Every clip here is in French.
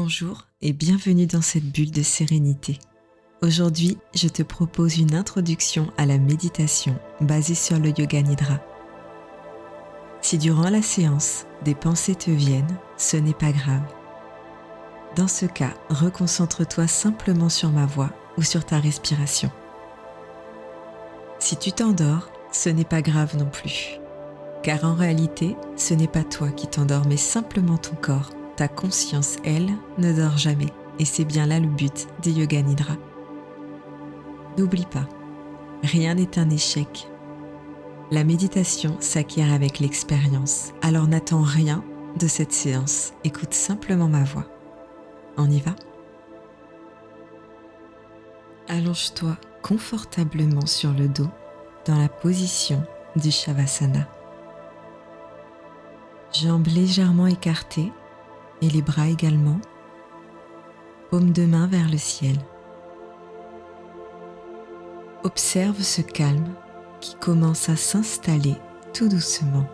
Bonjour et bienvenue dans cette bulle de sérénité. Aujourd'hui, je te propose une introduction à la méditation basée sur le Yoga Nidra. Si durant la séance, des pensées te viennent, ce n'est pas grave. Dans ce cas, reconcentre-toi simplement sur ma voix ou sur ta respiration. Si tu t'endors, ce n'est pas grave non plus. Car en réalité, ce n'est pas toi qui t'endors, mais simplement ton corps. Ta conscience, elle, ne dort jamais. Et c'est bien là le but des Yoga Nidra. N'oublie pas, rien n'est un échec. La méditation s'acquiert avec l'expérience. Alors n'attends rien de cette séance. Écoute simplement ma voix. On y va ? Allonge-toi confortablement sur le dos dans la position du Shavasana. Jambes légèrement écartées et les bras également, paume de main vers le ciel. Observe ce calme qui commence à s'installer tout doucement.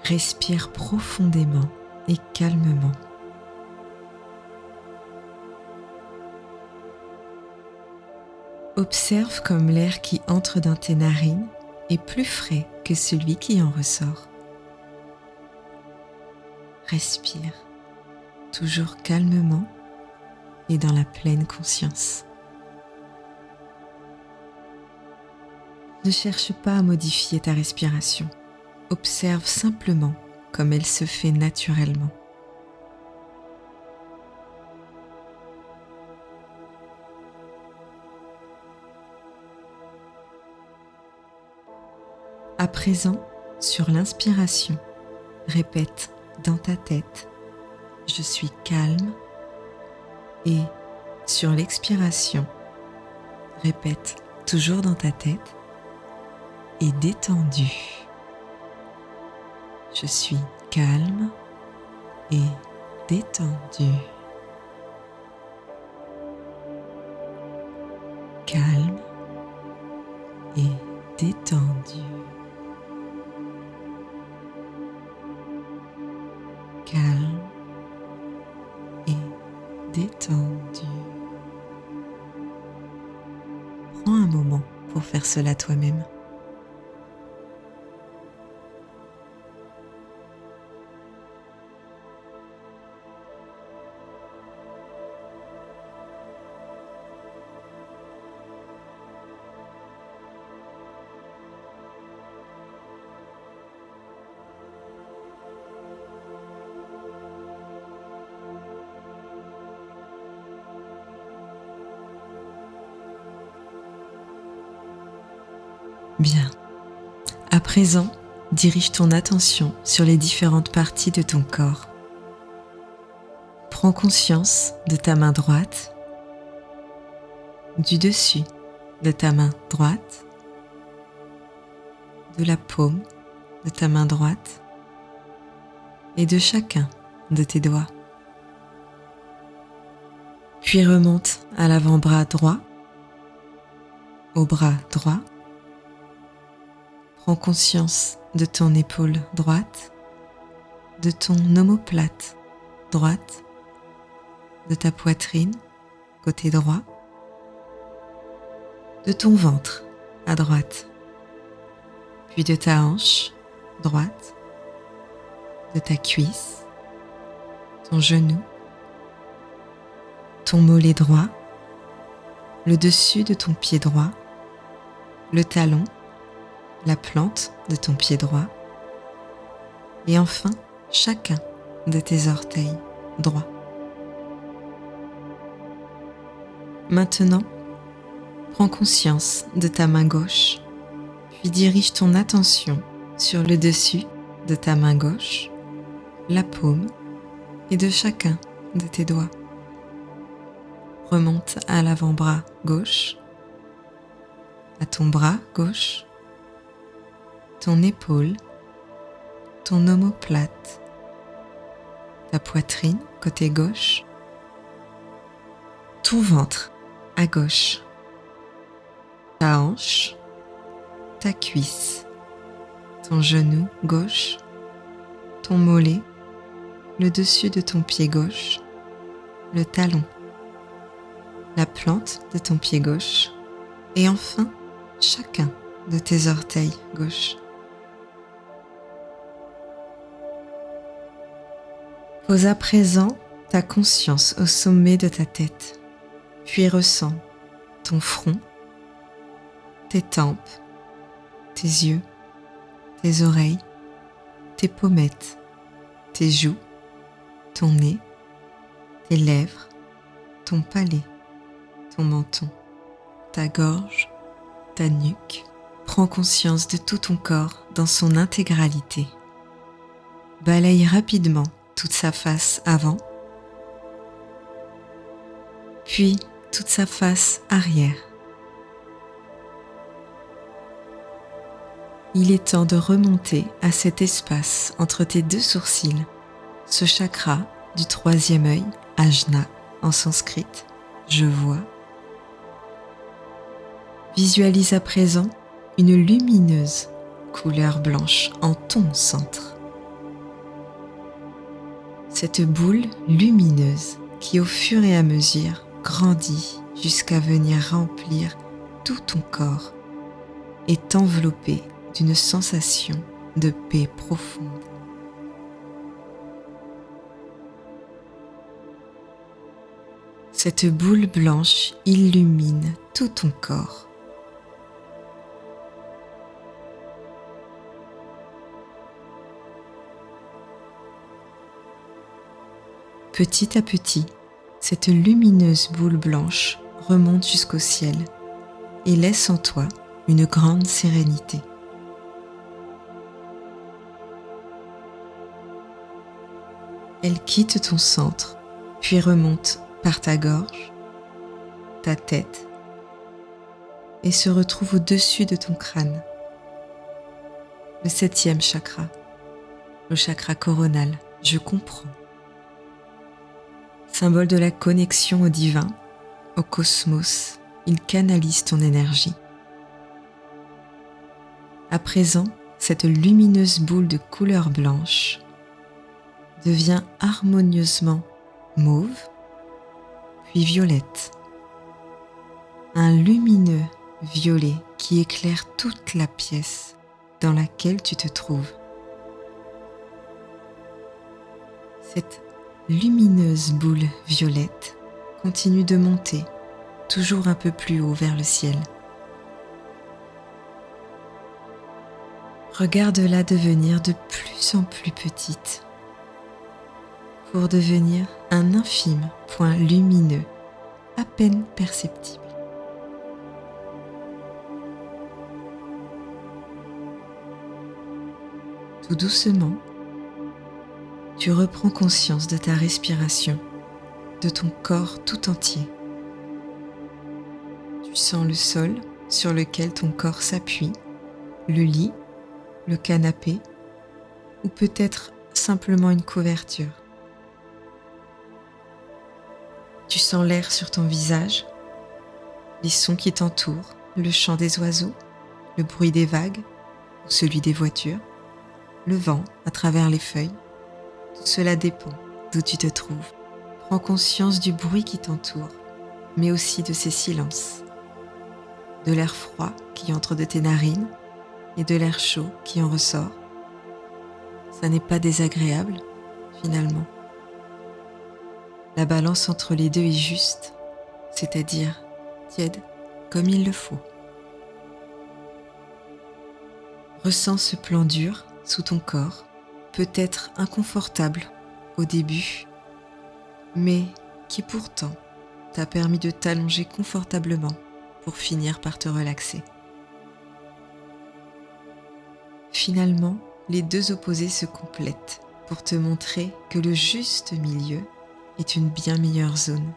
Respire profondément et calmement. Observe comme l'air qui entre dans tes narines est plus frais que celui qui en ressort. Respire, toujours calmement et dans la pleine conscience. Ne cherche pas à modifier ta respiration. Observe simplement comme elle se fait naturellement. À présent, sur l'inspiration, répète dans ta tête « Je suis calme » et sur l'expiration, répète toujours dans ta tête « et détendu ». Je suis calme et détendu. Calme et détendu. Calme et détendu. Prends un moment pour faire cela toi-même. Bien. À présent, dirige ton attention sur les différentes parties de ton corps. Prends conscience de ta main droite, du dessus de ta main droite, de la paume de ta main droite et de chacun de tes doigts. Puis remonte à l'avant-bras droit, au bras droit. Prends conscience de ton épaule droite, de ton omoplate droite, de ta poitrine, côté droit, de ton ventre à droite, puis de ta hanche droite, de ta cuisse, ton genou, ton mollet droit, le dessus de ton pied droit, le talon, la plante de ton pied droit et enfin chacun de tes orteils droits. Maintenant, prends conscience de ta main gauche, puis dirige ton attention sur le dessus de ta main gauche, la paume et de chacun de tes doigts. Remonte à l'avant-bras gauche, à ton bras gauche, ton épaule, ton omoplate, ta poitrine côté gauche, ton ventre à gauche, ta hanche, ta cuisse, ton genou gauche, ton mollet, le dessus de ton pied gauche, le talon, la plante de ton pied gauche et enfin chacun de tes orteils gauches. Pose à présent ta conscience au sommet de ta tête, puis ressens ton front, tes tempes, tes yeux, tes oreilles, tes pommettes, tes joues, ton nez, tes lèvres, ton palais, ton menton, ta gorge, ta nuque. Prends conscience de tout ton corps dans son intégralité. Balaye rapidement toute sa face avant, puis toute sa face arrière. Il est temps de remonter à cet espace entre tes deux sourcils, ce chakra du troisième œil, Ajna en sanskrit, je vois. Visualise à présent une lumineuse couleur blanche en ton centre. Cette boule lumineuse qui au fur et à mesure grandit jusqu'à venir remplir tout ton corps est enveloppée d'une sensation de paix profonde. Cette boule blanche illumine tout ton corps. Petit à petit, cette lumineuse boule blanche remonte jusqu'au ciel et laisse en toi une grande sérénité. Elle quitte ton centre, puis remonte par ta gorge, ta tête et se retrouve au-dessus de ton crâne. Le 7e chakra, le chakra coronal, je comprends. Symbole de la connexion au divin, au cosmos, il canalise ton énergie. À présent, cette lumineuse boule de couleur blanche devient harmonieusement mauve, puis violette. Un lumineux violet qui éclaire toute la pièce dans laquelle tu te trouves. Cette lumineuse boule violette continue de monter toujours un peu plus haut vers le ciel. Regarde-la devenir de plus en plus petite pour devenir un infime point lumineux à peine perceptible. Tout doucement, tu reprends conscience de ta respiration, de ton corps tout entier. Tu sens le sol sur lequel ton corps s'appuie, le lit, le canapé ou peut-être simplement une couverture. Tu sens l'air sur ton visage, les sons qui t'entourent, le chant des oiseaux, le bruit des vagues ou celui des voitures, le vent à travers les feuilles. Tout cela dépend d'où tu te trouves. Prends conscience du bruit qui t'entoure, mais aussi de ces silences, de l'air froid qui entre de tes narines et de l'air chaud qui en ressort. Ça n'est pas désagréable, finalement. La balance entre les deux est juste, c'est-à-dire tiède comme il le faut. Ressens ce plan dur sous ton corps, peut-être inconfortable au début, mais qui pourtant t'a permis de t'allonger confortablement pour finir par te relaxer. Finalement, les deux opposés se complètent pour te montrer que le juste milieu est une bien meilleure zone.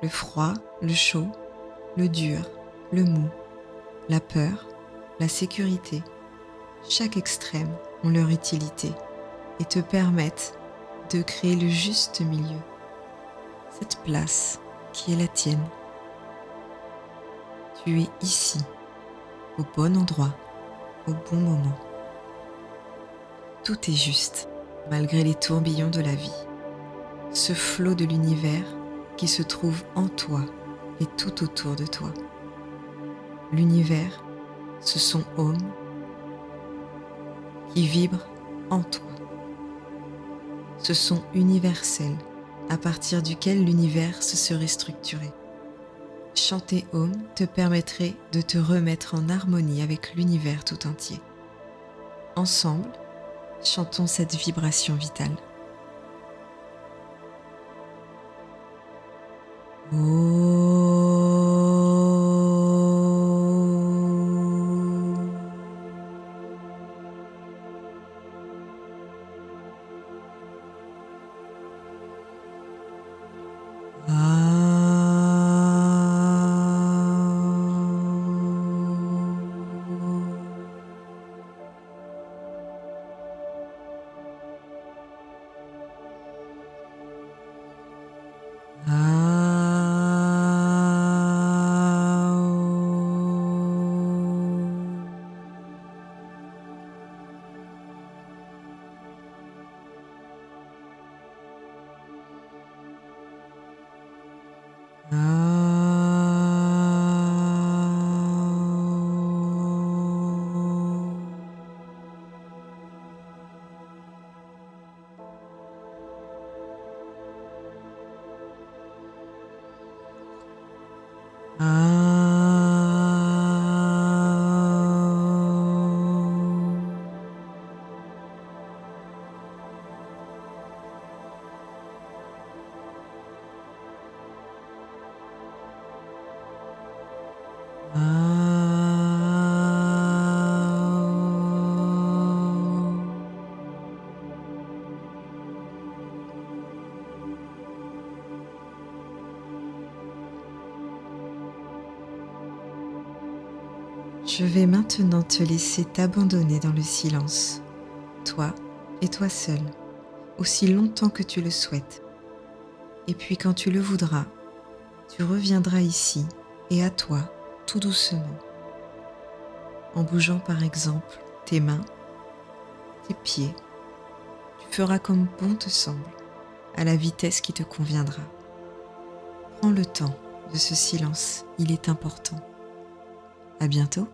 Le froid, le chaud, le dur, le mou, la peur, la sécurité, chaque extrême ont leur utilité et te permettent de créer le juste milieu, cette place qui est la tienne. Tu es ici, au bon endroit, au bon moment. Tout est juste, malgré les tourbillons de la vie. Ce flot de l'univers qui se trouve en toi et tout autour de toi. L'univers, ce sont Om qui vibre en toi. Ce son universel à partir duquel l'univers se serait structuré. Chanter Om te permettrait de te remettre en harmonie avec l'univers tout entier. Ensemble, chantons cette vibration vitale. Je vais maintenant te laisser t'abandonner dans le silence, toi et toi seul, aussi longtemps que tu le souhaites. Et puis quand tu le voudras, tu reviendras ici et à toi tout doucement, en bougeant par exemple tes mains, tes pieds. Tu feras comme bon te semble, à la vitesse qui te conviendra. Prends le temps de ce silence, il est important. À bientôt.